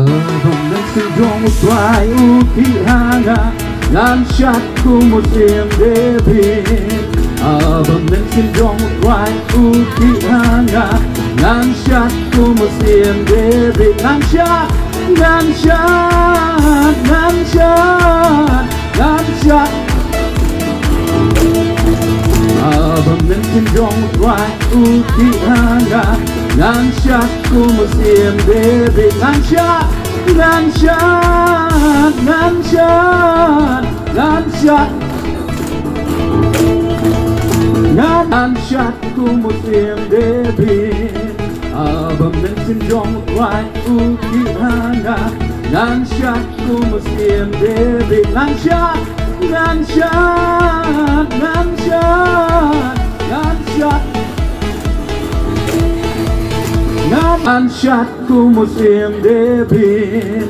Vòng nắng sinh trong một toài Ukihana Lanciato musim David Vòng nắng sinh trong một toài Ukihana Lanciato musim David Lanciat Vòng nắng sinh trong một toài Ukihana Lanciato musim David Lanciat Lanciato musim David Vòng nắng sinh trong một toài Ukihana Lanciato musim David Lanciat Lanciato musim David